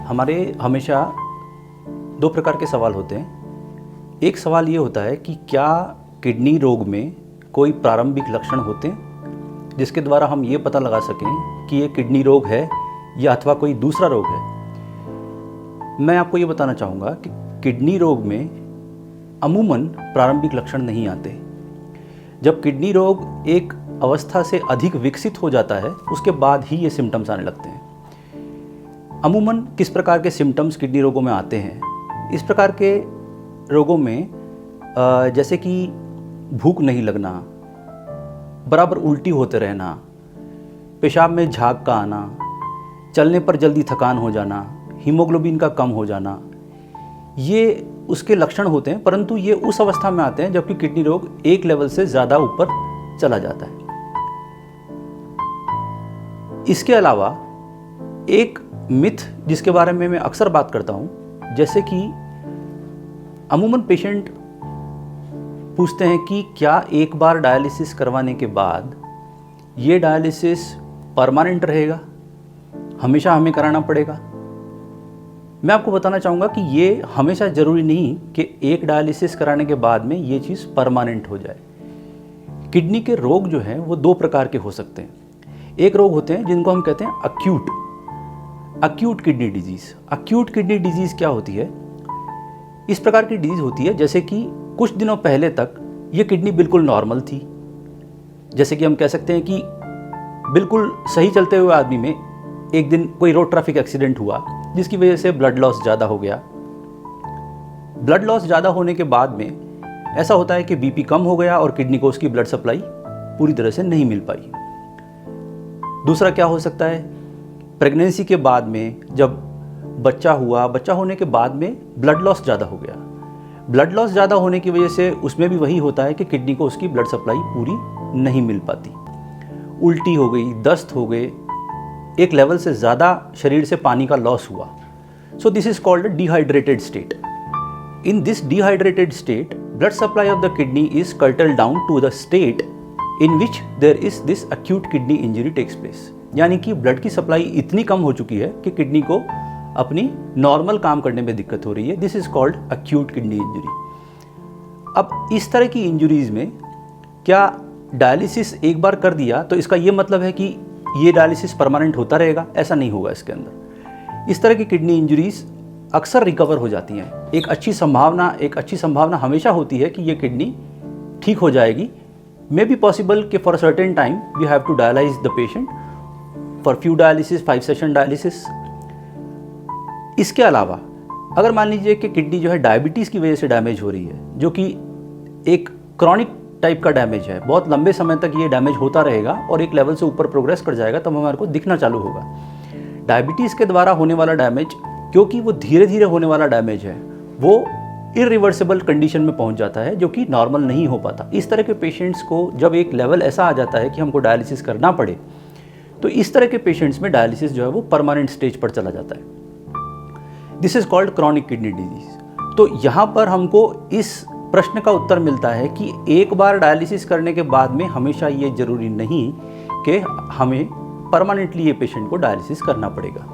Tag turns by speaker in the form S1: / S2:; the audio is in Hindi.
S1: हमारे हमेशा दो प्रकार के सवाल होते हैं। एक सवाल ये होता है कि क्या किडनी रोग में कोई प्रारंभिक लक्षण होते हैं जिसके द्वारा हम ये पता लगा सकें कि ये किडनी रोग है या अथवा कोई दूसरा रोग है। मैं आपको ये बताना चाहूँगा कि किडनी रोग में अमूमन प्रारंभिक लक्षण नहीं आते। जब किडनी रोग एक अवस्था से अधिक विकसित हो जाता है उसके बाद ही ये सिम्टम्स आने लगते हैं। अमूमन किस प्रकार के सिम्टम्स किडनी रोगों में आते हैं? इस प्रकार के रोगों में जैसे कि भूख नहीं लगना, बराबर उल्टी होते रहना, पेशाब में झाग का आना, चलने पर जल्दी थकान हो जाना, हीमोग्लोबिन का कम हो जाना, ये उसके लक्षण होते हैं। परंतु ये उस अवस्था में आते हैं जबकि किडनी रोग एक लेवल से ज़्यादा ऊपर चला जाता है। इसके अलावा एक मिथ जिसके बारे में मैं अक्सर बात करता हूँ, जैसे कि अमूमन पेशेंट पूछते हैं कि क्या एक बार डायलिसिस करवाने के बाद ये डायलिसिस परमानेंट रहेगा, हमेशा हमें कराना पड़ेगा? मैं आपको बताना चाहूँगा कि ये हमेशा ज़रूरी नहीं कि एक डायलिसिस कराने के बाद में ये चीज़ परमानेंट हो जाए। किडनी के रोग जो हैं वो दो प्रकार के हो सकते हैं। एक रोग होते हैं जिनको हम कहते हैं acute kidney disease. Acute kidney disease क्या होती है? इस प्रकार की डिजीज़ होती है जैसे कि कुछ दिनों पहले तक ये किडनी बिल्कुल नॉर्मल थी। जैसे कि हम कह सकते हैं कि बिल्कुल सही चलते हुए आदमी में एक दिन कोई रोड ट्रैफिक एक्सीडेंट हुआ जिसकी वजह से ब्लड लॉस ज़्यादा हो गया। ब्लड लॉस ज़्यादा होने के बाद में ऐसा होता है कि बीपी कम हो गया और किडनी को उसकी ब्लड सप्लाई पूरी तरह से नहीं मिल पाई। दूसरा क्या हो सकता है? प्रेगनेंसी के बाद में जब बच्चा हुआ, बच्चा होने के बाद में ब्लड लॉस ज़्यादा हो गया। ब्लड लॉस ज़्यादा होने की वजह से उसमें भी वही होता है कि किडनी को उसकी ब्लड सप्लाई पूरी नहीं मिल पाती। उल्टी हो गई, दस्त हो गए, एक लेवल से ज़्यादा शरीर से पानी का लॉस हुआ। So this is called dehydrated state. In this dehydrated state blood supply of the kidney is curtailed down to the state in which there is this acute kidney injury takes place. यानी कि ब्लड की सप्लाई इतनी कम हो चुकी है कि किडनी को अपनी नॉर्मल काम करने में दिक्कत हो रही है। This is called acute kidney injury. अब इस तरह की इंजरीज में क्या डायलिसिस एक बार कर दिया तो इसका ये मतलब है कि ये डायलिसिस परमानेंट होता रहेगा? ऐसा नहीं होगा इसके अंदर। इस तरह की किडनी इंजरीज अक्सर रिकवर हो जाती हैं। एक अच्छी संभावना हमेशा होती है कि ये किडनी ठीक हो जाएगी। मे बी पॉसिबल कि for a certain time we have to dialyse the patient for few dialysis, 5 session dialysis. इसके अलावा अगर मान लीजिए कि किडनी जो है डायबिटीज़ की वजह से डैमेज हो रही है, जो कि एक क्रॉनिक टाइप का डैमेज है, बहुत लंबे समय तक ये डैमेज होता रहेगा और एक लेवल से ऊपर प्रोग्रेस कर जाएगा तब हमारे को दिखना चालू होगा। डायबिटीज़ के द्वारा होने वाला डैमेज, क्योंकि वो धीरे धीरे होने वाला डैमेज है, वो इरिवर्सिबल कंडीशन में पहुंच जाता है जो कि नॉर्मल नहीं हो पाता। इस तरह के पेशेंट्स को जब एक लेवल ऐसा आ जाता है कि हमको डायलिसिस करना पड़े, तो इस तरह के पेशेंट्स में डायलिसिस जो है वो परमानेंट स्टेज पर चला जाता है। This is called chronic kidney disease. तो यहाँ पर हमको इस प्रश्न का उत्तर मिलता है कि एक बार डायलिसिस करने के बाद में हमेशा ये जरूरी नहीं कि हमें परमानेंटली ये पेशेंट को डायलिसिस करना पड़ेगा।